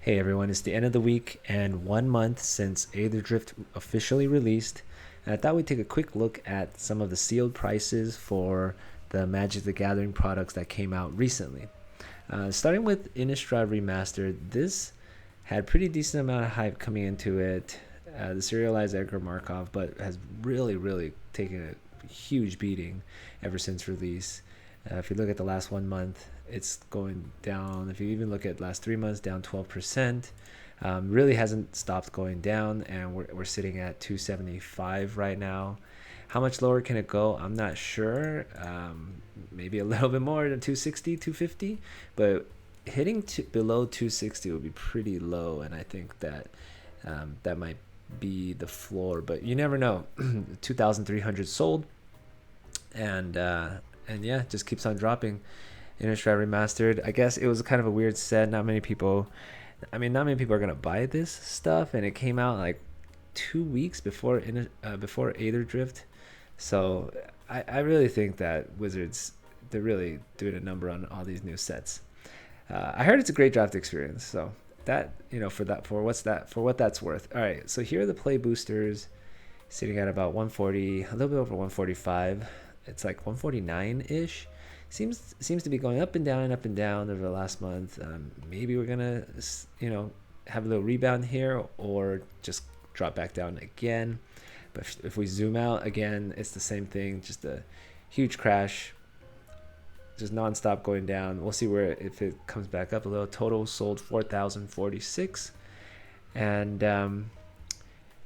Hey everyone, it's the end of the week and 1 month since Aetherdrift officially released. And I thought we'd take a quick look at some of the sealed prices for the Magic the Gathering products that came out recently. Starting with Innistrad Remastered, this had pretty decent amount of hype coming into it. The serialized Edgar Markov, but has really taken a huge beating ever since release. If you look at the last 1 month, it's going down. If you even look at last 3 months, down 12%. Really hasn't stopped going down, and we're sitting at 275 right now. How much lower can it go? I'm not sure. Maybe a little bit more than 260, 250, but hitting below 260 would be pretty low, and I think that that might be the floor. But you never know. 2,300 sold, and yeah, just keeps on dropping. Innistrad Remastered. I guess it was kind of a weird set. Not many people. Not many people are gonna buy this stuff, and it came out like 2 weeks before Aetherdrift. So I really think that Wizards, they're really doing a number on all these new sets. I heard it's a great draft experience. So that for what that's worth. All right. So here are the play boosters, sitting at about 140, a little bit over 145. It's like 149 ish. Seems to be going up and down over the last month. Maybe we're gonna have a little rebound here or just drop back down again. But if we zoom out again, it's the same thing. Just a huge crash, just nonstop going down. We'll see where if it comes back up a little. Total sold 4,046, and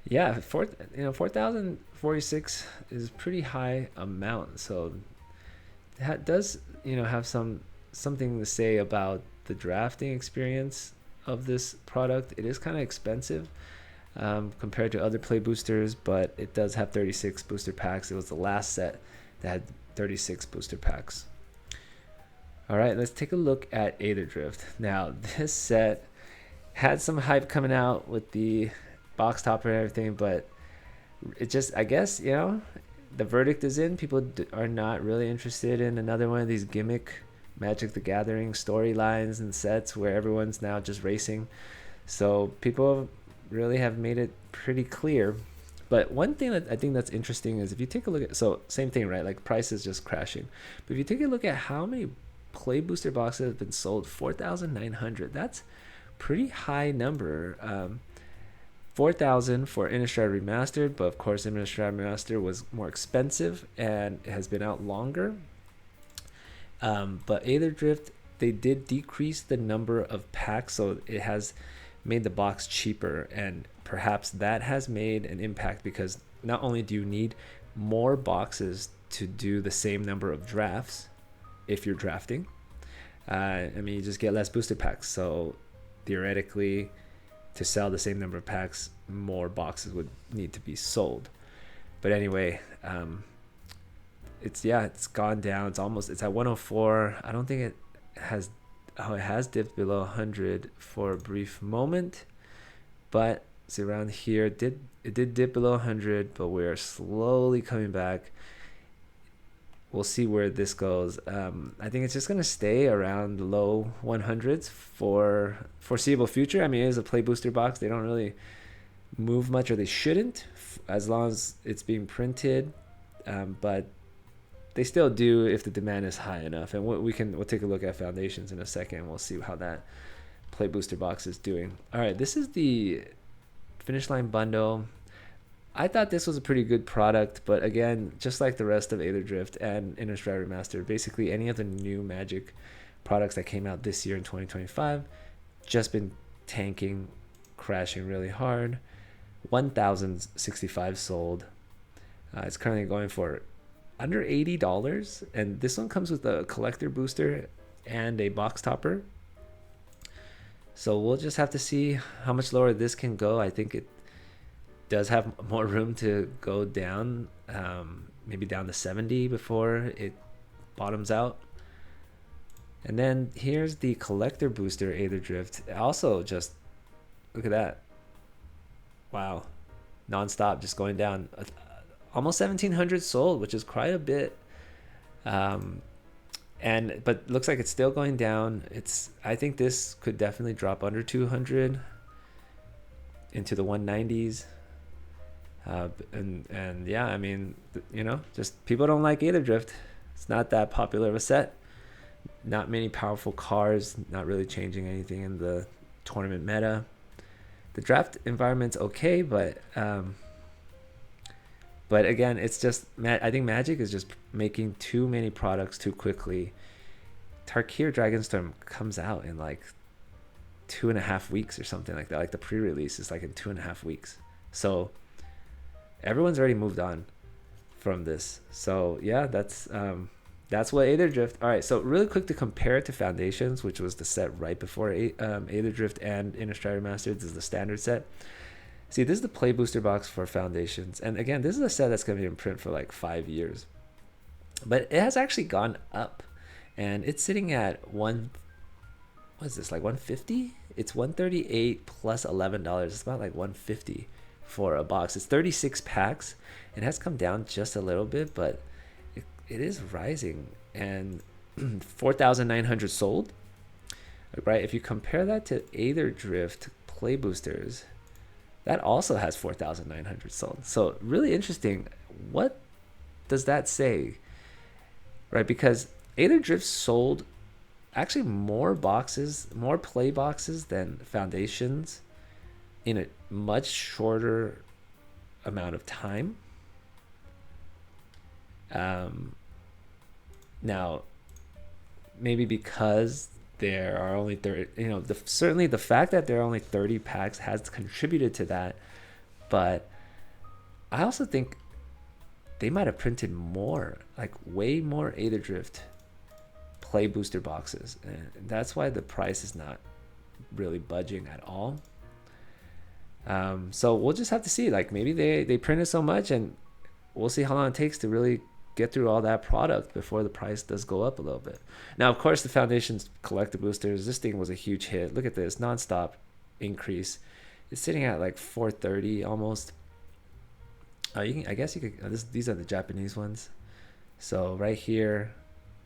yeah, 4,046 is a pretty high amount. So that does have something to say about the drafting experience of this product. It is kind of expensive compared to other play boosters, but it does have 36 booster packs. It was the last set that had 36 booster packs. All right, let's take a look at Aetherdrift. Now, this set had some hype coming out with the box topper and everything, but it just, I guess, the verdict is in. People are not really interested in another one of these gimmick Magic the Gathering storylines and sets where everyone's now just racing. So people really have made it pretty clear. But one thing that I think that's interesting is if you take a look at, so same thing, right? Like price is just crashing. But if you take a look at how many play booster boxes have been sold, 4,900. That's pretty high number. 4,000 for Innistrad Remastered, but of course Innistrad Remastered was more expensive and it has been out longer. But Aetherdrift, they did decrease the number of packs, so it has made the box cheaper, and perhaps that has made an impact because not only do you need more boxes to do the same number of drafts if you're drafting, you just get less booster packs. So theoretically, to sell the same number of packs, more boxes would need to be sold. But anyway, it's gone down. It's at 104. I don't think it has dipped below 100 for a brief moment, but it's around here. It did dip below 100, but we're slowly coming back. We'll see where this goes. I think it's just going to stay around the low 100s for foreseeable future. It is a play booster box. They don't really move much, or they shouldn't, as long as it's being printed. But they still do if the demand is high enough. And we'll take a look at Foundations in a second, and we'll see how that play booster box is doing. All right, this is the Finish Line bundle. I thought this was a pretty good product, but again, just like the rest of Aetherdrift and Innistrad Remastered, basically any of the new Magic products that came out this year in 2025, just been tanking, crashing really hard. 1,065 sold. It's currently going for under $80, and this one comes with a collector booster and a box topper. So we'll just have to see how much lower this can go. I think it does have more room to go down, maybe down to 70 before it bottoms out. And then here's the collector booster Aetherdrift. Also, just look at that. Wow, nonstop, just going down. Almost 1,700 sold, which is quite a bit. But looks like it's still going down. I think this could definitely drop under 200 into the 190s. And yeah, I mean, just people don't like Aetherdrift. It's not that popular of a set. Not many powerful cards. Not really changing anything in the tournament meta. The draft environment's okay, but again, it's just I think Magic is just making too many products too quickly. Tarkir Dragonstorm comes out in like 2.5 weeks or something like that. Like the pre-release is like in 2.5 weeks. So everyone's already moved on from this. So yeah, that's what Aetherdrift. All right, so really quick to compare it to Foundations, which was the set right before Aetherdrift and Innistrad Remastered. This is the standard set. See, this is the play booster box for Foundations, and again, this is a set that's going to be in print for like 5 years, but it has actually gone up, and it's sitting at what is this, like 150? It's 138 plus $11. It's about like 150 for a box. It's 36 packs. It has come down just a little bit, but it is rising, and 4,900 sold. Right? If you compare that to Aetherdrift play boosters, that also has 4,900 sold. So really interesting. What does that say? Right? Because Aetherdrift sold actually more play boxes than Foundations in a much shorter amount of time. Now, maybe because there are only 30, certainly the fact that there are only 30 packs has contributed to that, but I also think they might have printed more, like way more Aetherdrift play booster boxes, and that's why the price is not really budging at all. So we'll just have to see. Like maybe they printed so much, and we'll see how long it takes to really get through all that product before the price does go up a little bit. Now, of course, the Foundation's collector boosters, this thing was a huge hit. Look at this nonstop increase. It's sitting at like 430 almost. I guess you could. These are the Japanese ones. So right here,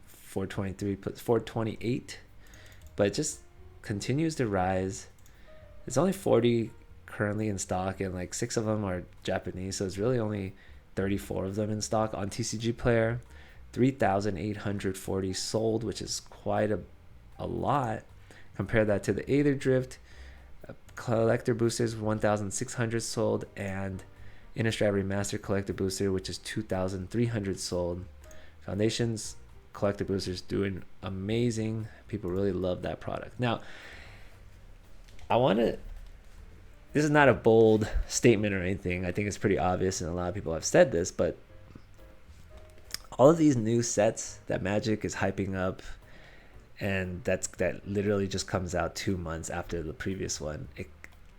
423 plus 428, but it just continues to rise. It's only 40 currently in stock, and like 6 of them are Japanese, so it's really only 34 of them in stock on TCG Player. 3,840 sold, which is quite a lot. Compare that to the Aetherdrift collector boosters, 1,600 sold, and Innistrad Remastered collector booster, which is 2,300 sold. Foundations collector boosters doing amazing. People really love that product. Now, this is not a bold statement or anything. I think it's pretty obvious, and a lot of people have said this, but all of these new sets that Magic is hyping up, and that literally just comes out 2 months after the previous one,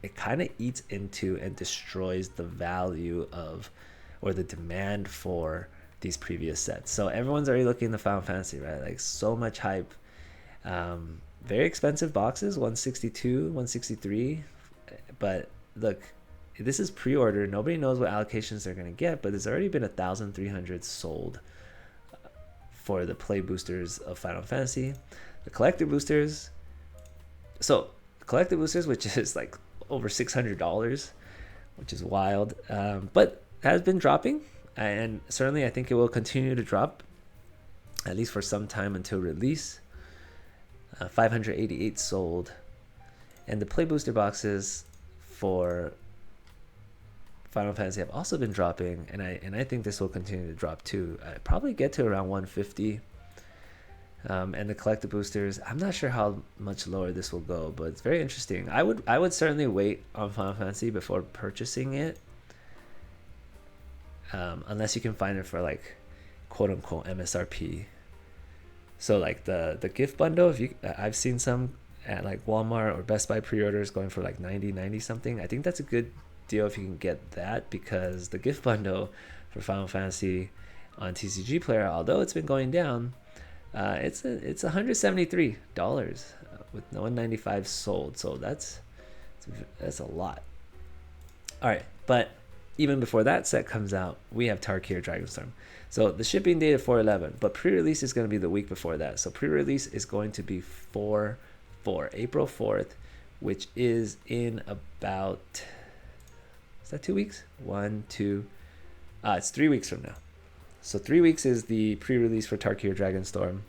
it kind of eats into and destroys the value of, or the demand for, these previous sets. So everyone's already looking at Final Fantasy, right? Like so much hype. Very expensive boxes, 162, 163. But look, this is pre-order. Nobody knows what allocations they're going to get, but there's already been 1,300 sold for the play boosters of Final Fantasy. The collector boosters, which is like over $600, which is wild, but has been dropping, and certainly I think it will continue to drop, at least for some time until release. 588 sold, and the play booster boxes for Final Fantasy have also been dropping, and I think this will continue to drop too. Probably get to around 150. And the collector boosters, I'm not sure how much lower this will go, but it's very interesting. I would certainly wait on Final Fantasy before purchasing it, unless you can find it for like quote unquote MSRP. So like the gift bundle, I've seen some at like Walmart or Best Buy pre-orders going for like 90 something. I think that's a good deal if you can get that, because the gift bundle for Final Fantasy on TCG Player, although it's been going down, it's $173 with no 195 sold. So that's a lot. All right, but even before that set comes out, we have Tarkir Dragonstorm. So the shipping date of 4/11, but pre-release is going to be the week before that. So pre-release is going to be 4/4, April 4th, which is in about, is that 2 weeks? It's 3 weeks from now. So 3 weeks is the pre-release for Tarkir Dragonstorm.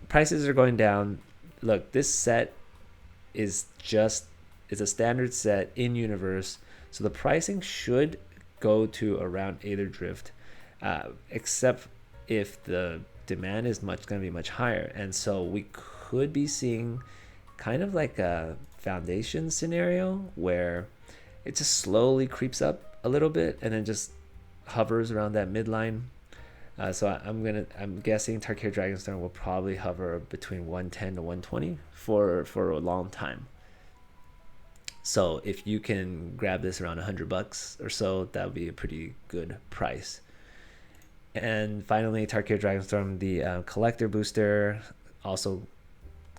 Prices are going down. Look, this set is a standard set in universe, so the pricing should go to around Aetherdrift, except if the demand is going to be much higher, and so we could be seeing kind of like a foundation scenario where it just slowly creeps up a little bit and then just hovers around that midline. So I'm guessing Tarkir Dragonstorm will probably hover between 110 to 120 for a long time. So if you can grab this around $100 or so, that would be a pretty good price. And finally, Tarkir Dragonstorm, the collector booster, also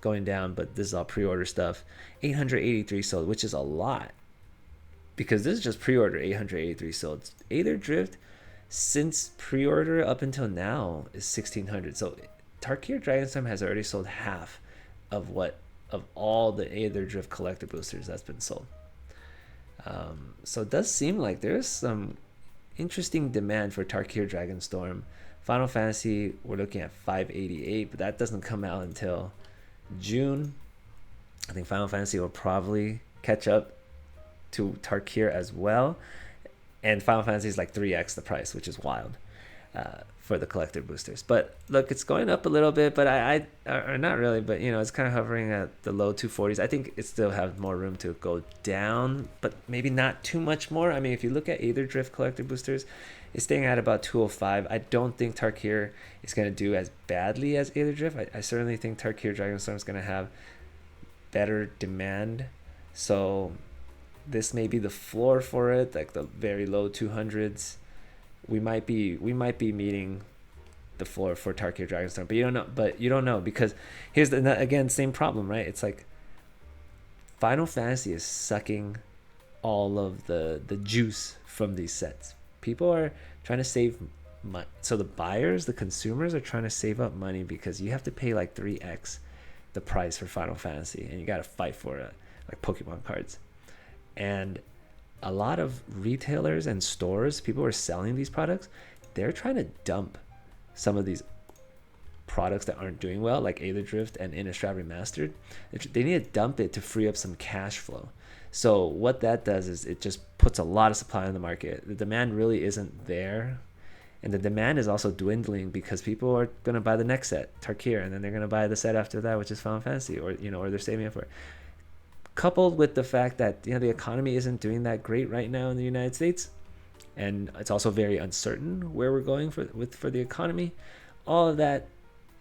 going down, but this is all pre-order stuff. 883 sold, which is a lot, because this is just pre-order. 883 sold. Aetherdrift, since pre-order up until now, is 1,600. So Tarkir Dragonstorm has already sold half of all the Aetherdrift collector boosters that's been sold. So it does seem like there's some interesting demand for Tarkir Dragonstorm. Final Fantasy, we're looking at 588, but that doesn't come out until June. I think Final Fantasy will probably catch up to Tarkir as well, and Final Fantasy is like 3x the price, which is wild for the collector boosters. But look, it's going up a little bit, but or not really, but it's kind of hovering at the low 240s. I think it still has more room to go down, but maybe not too much more. I mean, if you look at Aetherdrift collector boosters, it's staying at about 205. I don't think Tarkir is going to do as badly as Aetherdrift. I certainly think Tarkir Dragonstorm is going to have better demand. So this may be the floor for it, like the very low 200s. We might be meeting the floor for Tarkir Dragonstorm, but you don't know because here's again, same problem, right? It's like Final Fantasy is sucking all of the juice from these sets. People are trying to save money. So the consumers are trying to save up money because you have to pay like 3x the price for Final Fantasy, and you got to fight for it, like Pokemon cards. And a lot of retailers and stores, people who are selling these products, they're trying to dump some of these products that aren't doing well, like Aetherdrift and Innistrad Remastered. They need to dump it to free up some cash flow. So what that does is it just puts a lot of supply on the market. The demand really isn't there. And the demand is also dwindling because people are going to buy the next set, Tarkir, and then they're going to buy the set after that, which is Final Fantasy, or they're saving it for it. Coupled with the fact that the economy isn't doing that great right now in the United States, and it's also very uncertain where we're going for the economy, all of that,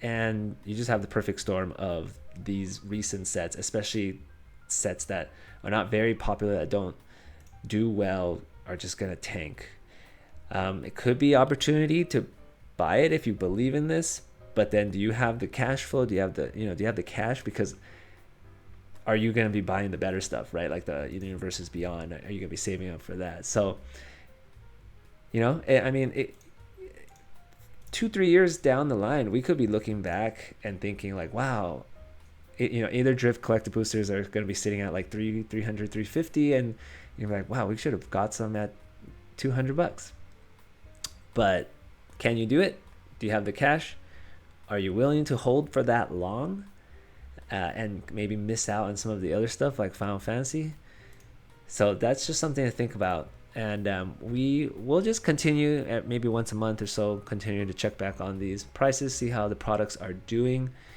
and you just have the perfect storm of these recent sets, especially sets that are not very popular, that don't do well, are just gonna tank. It could be opportunity to buy it if you believe in this, but then do you have the cash flow? Do you have the cash? Because are you going to be buying the better stuff, right? Like the Universes Beyond, are you going to be saving up for that? So, I mean, 2-3 years down the line, we could be looking back and thinking like, wow, Aetherdrift collector boosters are going to be sitting at like 300, 350, and you're like, wow, we should have got some at $200. But can you do it? Do you have the cash? Are you willing to hold for that long? And maybe miss out on some of the other stuff like Final Fantasy. So that's just something to think about. And we will just continue at maybe once a month or so, continue to check back on these prices, see how the products are doing.